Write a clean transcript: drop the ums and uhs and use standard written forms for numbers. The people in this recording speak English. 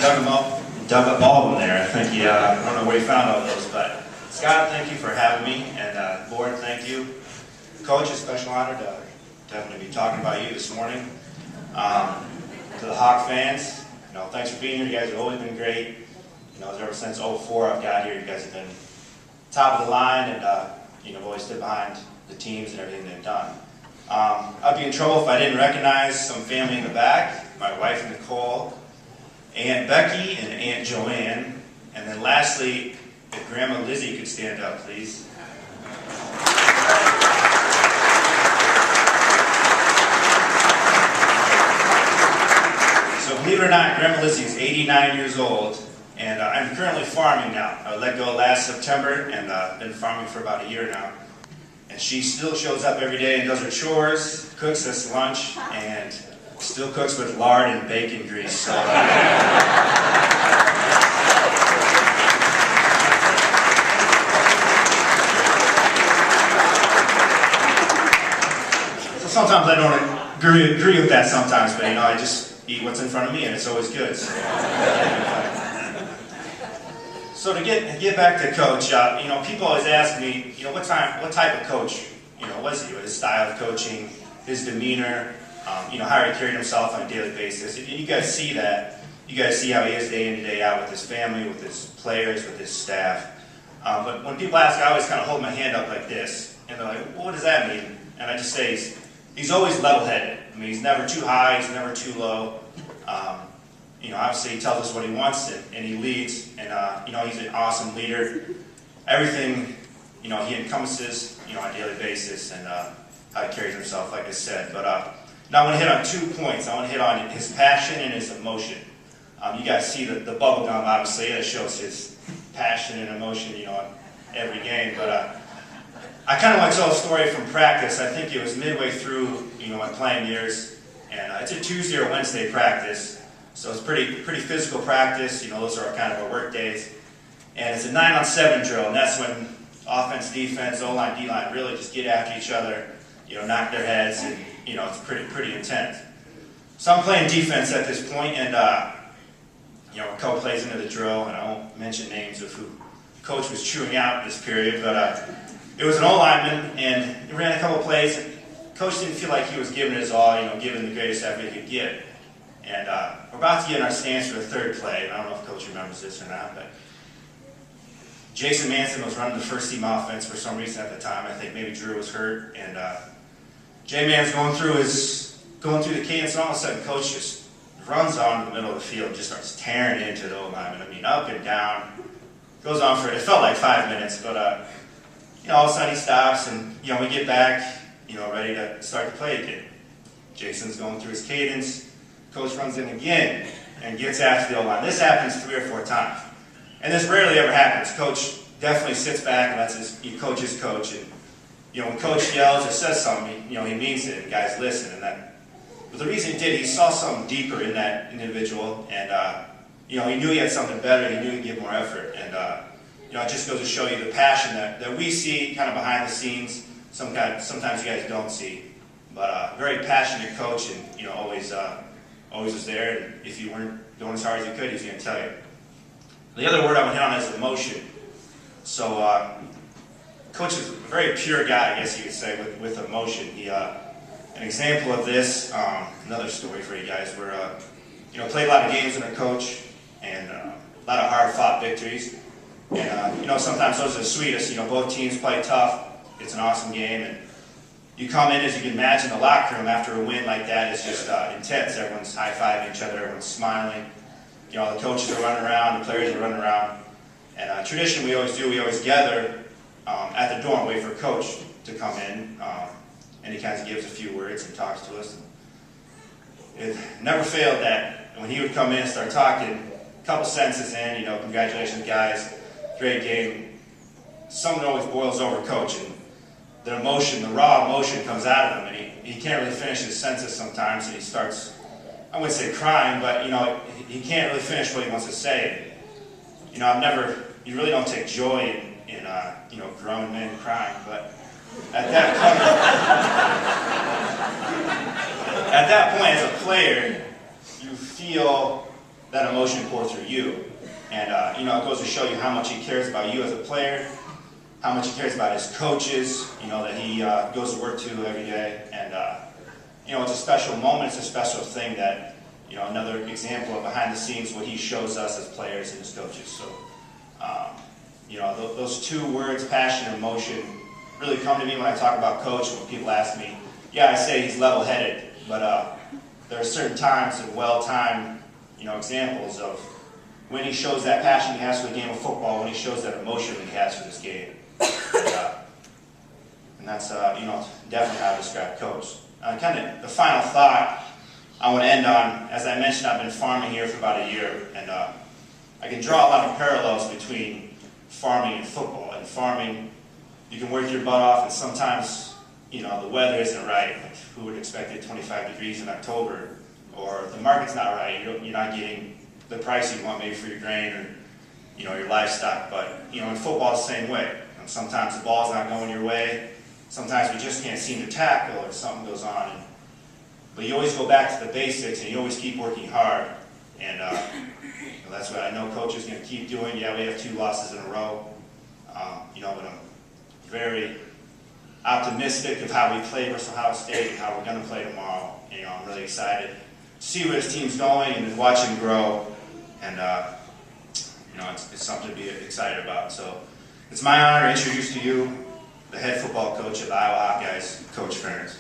dug them up, dug up all of them there. I think I don't know where he found all those, but Scott, thank you for having me, and Lord, thank you. Coach, it's a special honor to definitely be talking about you this morning. To the Hawk fans, thanks for being here. You guys have always been great. Ever since '04 I've got here, you guys have been top of the line, and I've always stood behind the teams and everything they've done. I'd be in trouble if I didn't recognize some family in the back. My wife Nicole, Aunt Becky, and Aunt Joanne. And then lastly, if Grandma Lizzie could stand up, please. So believe it or not, Grandma Lizzie is 89 years old, and I'm currently farming now. I let go last September, and I've been farming for about a year now. And she still shows up every day and does her chores, cooks us lunch, and still cooks with lard and bacon grease. So, sometimes I don't agree with that sometimes, but I just eat what's in front of me, and it's always good. So to get back to Coach, people always ask me, what type of coach, was he? His style of coaching, his demeanor, how he carried himself on a daily basis. And you guys see that. You guys see how he is day in and day out with his family, with his players, with his staff. But when people ask, I always kind of hold my hand up like this, and they're like, well, what does that mean? And I just say he's always level-headed. I mean, he's never too high, he's never too low. Obviously he tells us what he wants, and he leads, and he's an awesome leader. Everything, he encompasses, on a daily basis, and how he carries himself, like I said. But now I want to hit on 2 points. I want to hit on his passion and his emotion. You guys see the bubble gum, obviously, that shows his passion and emotion, every game. But I kind of want to tell a story from practice. I think it was midway through, my playing years, and it's a Tuesday or Wednesday practice. So it's pretty physical practice. Those are kind of our work days. And it's a 9-on-7 drill, and that's when offense, defense, O-line, D-line really just get after each other, knock their heads, and it's pretty intense. So I'm playing defense at this point, and Coach plays into the drill, and I won't mention names of who Coach was chewing out in this period, but it was an O-lineman, and he ran a couple plays, and Coach didn't feel like he was giving his all, giving the greatest effort he could give. And we're about to get in our stance for the third play, and I don't know if Coach remembers this or not, but Jason Manson was running the first team offense for some reason at the time. I think maybe Drew was hurt, and J-Man's going through the cadence, and all of a sudden Coach just runs on in the middle of the field and just starts tearing into the O-lineman. I mean, up and down. Goes on it felt like 5 minutes, but all of a sudden he stops, and we get back, ready to start the play again. Jason's going through his cadence. Coach runs in again and gets after the O-line. This happens 3 or 4 times. And this rarely ever happens. Coach definitely sits back and lets his coach. And when Coach yells or says something, he means it, and guys listen. But the reason he did, he saw something deeper in that individual, and he knew he had something better. He knew he'd give more effort. And it just goes to show you the passion that we see kind of behind the scenes. Sometimes you guys don't see. But very passionate coach, and always was there. And if you weren't going as hard as you could, he's going to tell you. The other word I would hit on is emotion. So Coach is a very pure guy, I guess you could say, with emotion. An example of this, another story for you guys, where played a lot of games under Coach, and a lot of hard-fought victories. And sometimes those are the sweetest. Both teams play tough. It's an awesome game, and you come in, as you can imagine, the locker room after a win like that is just intense. Everyone's high-fiving each other, everyone's smiling. The coaches are running around, the players are running around. And tradition we always gather at the dorm, wait for Coach to come in, and he kind of gives a few words and talks to us. It never failed that when he would come in and start talking, a couple sentences in, congratulations guys, great game, something always boils over Coach, and the emotion, the raw emotion comes out of him, and he can't really finish his sentence sometimes, and he starts, I wouldn't say crying, but he can't really finish what he wants to say. You really don't take joy in grown men crying, but at that point as a player, you feel that emotion pour through you. And you know, it goes to show you how much he cares about you as a player, how much he cares about his coaches, you know, that he goes to work to every day. And you know, it's a special moment, it's a special thing that, you know, another example of behind the scenes what he shows us as players and as coaches. So, you know, those two words, passion and emotion, really come to me when I talk about Coach. When people ask me, yeah, I say he's level-headed, but there are certain times and well-timed, you know, examples of when he shows that passion he has for the game of football, when he shows that emotion that he has for this game. And that's, you know, definitely how I describe Coach. Kind of the final thought I want to end on, as I mentioned, I've been farming here for about a year, and I can draw a lot of parallels between farming and football. In farming, you can work your butt off, and sometimes, you know, the weather isn't right. Like, who would expect it 25 degrees in October? Or the market's not right. You're not getting the price you want maybe for your grain or, you know, your livestock. But, you know, in football, it's the same way. And sometimes the ball's not going your way. Sometimes we just can't seem to tackle or something goes on. But you always go back to the basics, and you always keep working hard. And you know, that's what I know Coach is going to keep doing. Yeah, we have 2 losses in a row. You know, but I'm very optimistic of how we play versus Ohio State and how we're going to play tomorrow. And, you know, I'm really excited to see where this team's going and watch him grow. And you know, it's something to be excited about. So it's my honor to introduce to you the head football coach of the Iowa Hawkeyes, Coach Ferentz.